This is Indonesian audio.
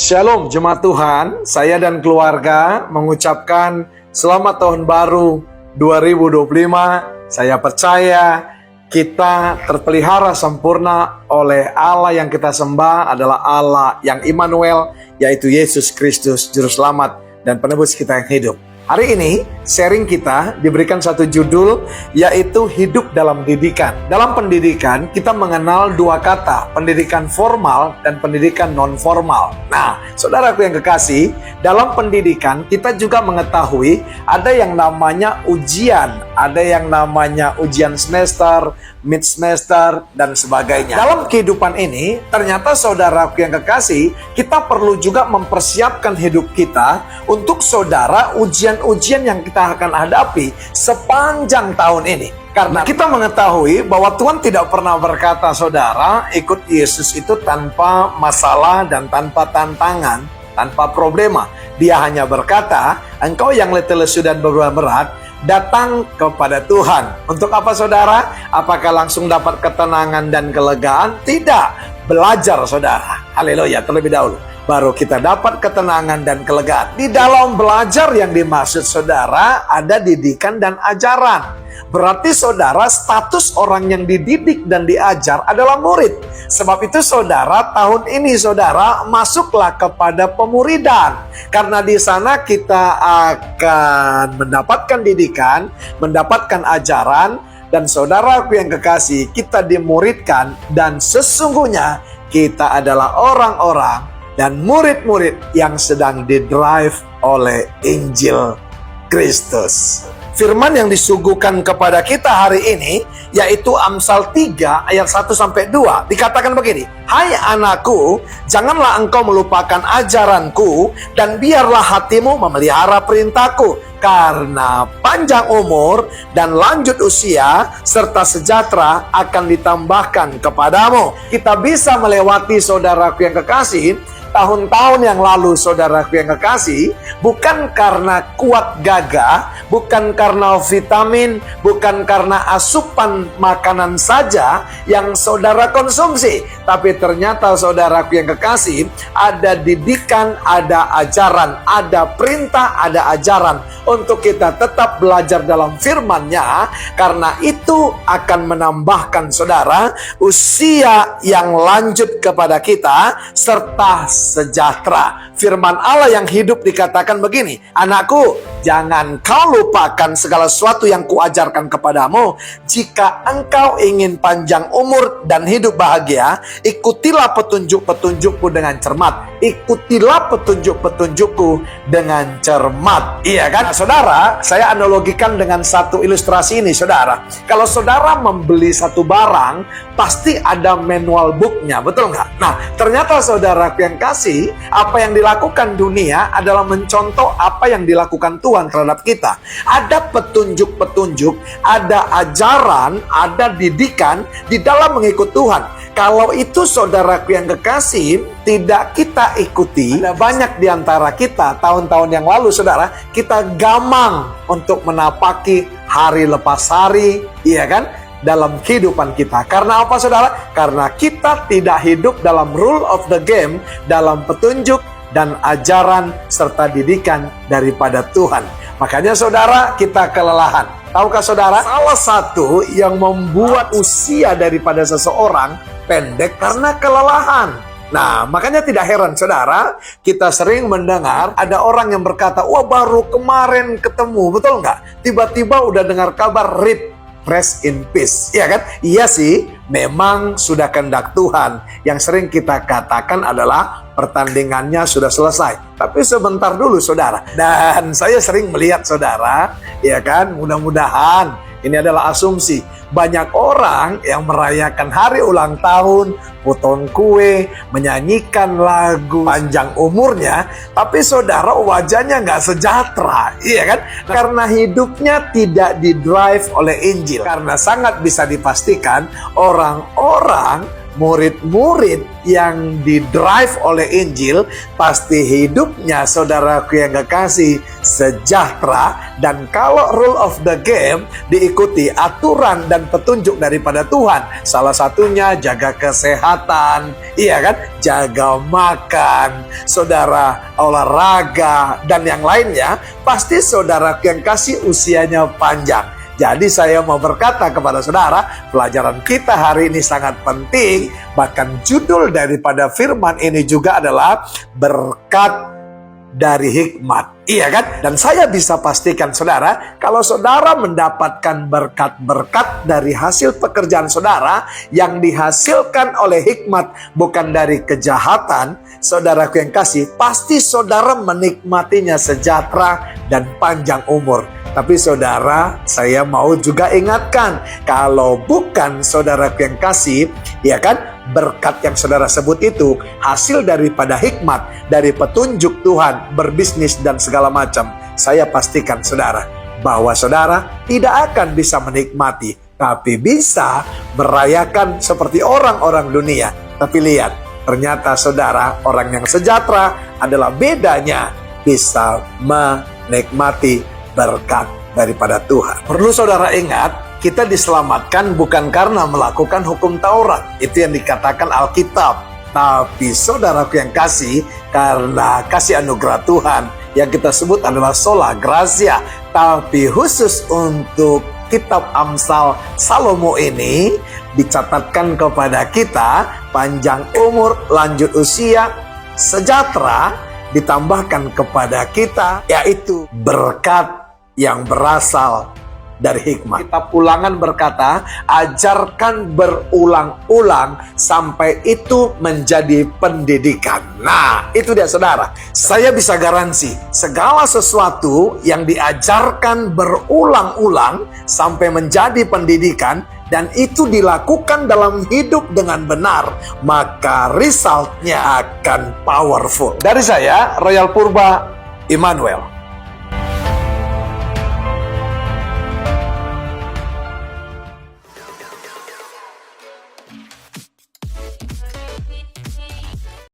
Shalom jemaat Tuhan, saya dan keluarga mengucapkan selamat tahun baru 2025. Saya percaya kita terpelihara sempurna oleh Allah yang kita sembah adalah Allah yang Immanuel, yaitu Yesus Kristus, Juru Selamat dan Penebus kita yang hidup. Hari ini sharing kita diberikan satu judul, yaitu hidup dalam didikan. Dalam pendidikan kita mengenal dua kata, pendidikan formal dan pendidikan non formal. Nah, saudaraku yang kekasih, dalam pendidikan kita juga mengetahui ada yang namanya ujian, ada yang namanya ujian semester, mid semester, dan sebagainya. Dalam kehidupan ini, ternyata saudaraku yang kekasih, kita perlu juga mempersiapkan hidup kita untuk saudara ujian-ujian yang kita akan hadapi sepanjang tahun ini. Karena kita mengetahui bahwa Tuhan tidak pernah berkata, saudara, ikut Yesus itu tanpa masalah dan tanpa tantangan, tanpa problema. Dia hanya berkata, engkau yang letih lesu dan beban berat, datang kepada Tuhan. Untuk apa saudara? Apakah langsung dapat ketenangan dan kelegaan? Tidak. Belajar saudara. Haleluya, terlebih dahulu baru kita dapat ketenangan dan kelegaan. Di dalam belajar yang dimaksud saudara ada didikan dan ajaran. Berarti saudara, status orang yang dididik dan diajar adalah murid. Sebab itu saudara, tahun ini saudara masuklah kepada pemuridan. Karena di sana kita akan mendapatkan didikan, mendapatkan ajaran, dan saudaraku yang kekasih, kita dimuridkan, dan sesungguhnya kita adalah orang-orang dan murid-murid yang sedang didrive oleh Injil Kristus. Firman yang disuguhkan kepada kita hari ini, yaitu Amsal 3 ayat 1-2, dikatakan begini, hai anakku, janganlah engkau melupakan ajaranku, dan biarlah hatimu memelihara perintahku, karena panjang umur dan lanjut usia serta sejahtera akan ditambahkan kepadamu. Kita bisa melewati saudaraku yang kekasih, tahun-tahun yang lalu saudaraku yang kekasih, bukan karena kuat gagah, bukan karena vitamin, bukan karena asupan makanan saja yang saudara konsumsi, tapi ternyata saudaraku yang kekasih, ada didikan, ada ajaran, ada perintah, ada ajaran untuk kita tetap belajar dalam firman-Nya, karena itu akan menambahkan saudara usia yang lanjut kepada kita serta sejahtera. Firman Allah yang hidup dikatakan begini, anakku, jangan kau lupakan segala sesuatu yang kuajarkan kepadamu. Jika engkau ingin panjang umur dan hidup bahagia, ikutilah petunjuk-petunjukku dengan cermat. Ikutilah petunjuk-petunjukku dengan cermat. Iya kan? Nah, saudara, saya analogikan dengan satu ilustrasi ini, saudara. Kalau saudara membeli satu barang, pasti ada manual booknya, betul nggak? Nah, ternyata saudara yang kasih, apa yang dilakukan dunia adalah mencontoh apa yang dilakukan Tuhan terhadap kita. Ada petunjuk-petunjuk, ada ajaran, ada didikan di dalam mengikut Tuhan. Kalau itu saudaraku yang kekasih tidak kita ikuti, ada banyak di antara kita tahun-tahun yang lalu saudara, kita gamang untuk menapaki hari lepas hari, iya kan? Dalam kehidupan kita. Karena apa saudara? Karena kita tidak hidup dalam rule of the game, dalam petunjuk dan ajaran serta didikan daripada Tuhan. Makanya saudara, kita kelelahan. Tahukah saudara, salah satu yang membuat usia daripada seseorang pendek karena kelelahan. Nah, makanya tidak heran saudara, kita sering mendengar ada orang yang berkata, wah baru kemarin ketemu, betul nggak? Tiba-tiba udah dengar kabar RIP, rest in peace, ya kan? Iya sih, memang sudah kehendak Tuhan. Yang sering kita katakan adalah pertandingannya sudah selesai. Tapi sebentar dulu saudara. Dan saya sering melihat saudara, ya kan, mudah-mudahan ini adalah asumsi. Banyak orang yang merayakan hari ulang tahun, potong kue, menyanyikan lagu panjang umurnya, tapi saudara wajahnya nggak sejahtera, iya kan? Karena hidupnya tidak didrive oleh Injil. Karena sangat bisa dipastikan orang-orang murid-murid yang didrive oleh Injil, pasti hidupnya saudaraku yang kekasih sejahtera. Dan kalau rule of the game diikuti aturan dan petunjuk daripada Tuhan, salah satunya jaga kesehatan, iya kan, jaga makan, saudara olahraga dan yang lainnya, pasti saudaraku yang kasih usianya panjang. Jadi saya mau berkata kepada saudara, pelajaran kita hari ini sangat penting. Bahkan judul daripada firman ini juga adalah berkat dari hikmat. Iya kan? Dan saya bisa pastikan saudara, kalau saudara mendapatkan berkat-berkat dari hasil pekerjaan saudara yang dihasilkan oleh hikmat, bukan dari kejahatan, saudaraku yang kasih, pasti saudara menikmatinya sejahtera dan panjang umur. Tapi saudara, saya mau juga ingatkan, kalau bukan saudaraku yang kasih, ya kan, berkat yang saudara sebut itu hasil daripada hikmat, dari petunjuk Tuhan, berbisnis dan segala macam, saya pastikan saudara, bahwa saudara tidak akan bisa menikmati, tapi bisa merayakan seperti orang-orang dunia. Tapi lihat, ternyata saudara, orang yang sejahtera adalah bedanya bisa menikmati berkat daripada Tuhan. Perlu saudara ingat, kita diselamatkan bukan karena melakukan hukum Taurat, itu yang dikatakan Alkitab. Tapi saudaraku yang kasih, karena kasih anugerah Tuhan, yang kita sebut adalah sola gratia. Tapi khusus untuk kitab Amsal Salomo ini, dicatatkan kepada kita panjang umur, lanjut usia, sejahtera, ditambahkan kepada kita, yaitu berkat yang berasal dari hikmat. Kitab Ulangan berkata, ajarkan berulang-ulang sampai itu menjadi pendidikan. Nah, itu dia saudara. Saya bisa garansi, segala sesuatu yang diajarkan berulang-ulang sampai menjadi pendidikan, dan itu dilakukan dalam hidup dengan benar, maka resultnya akan powerful. Dari saya, Royal Purba Immanuel.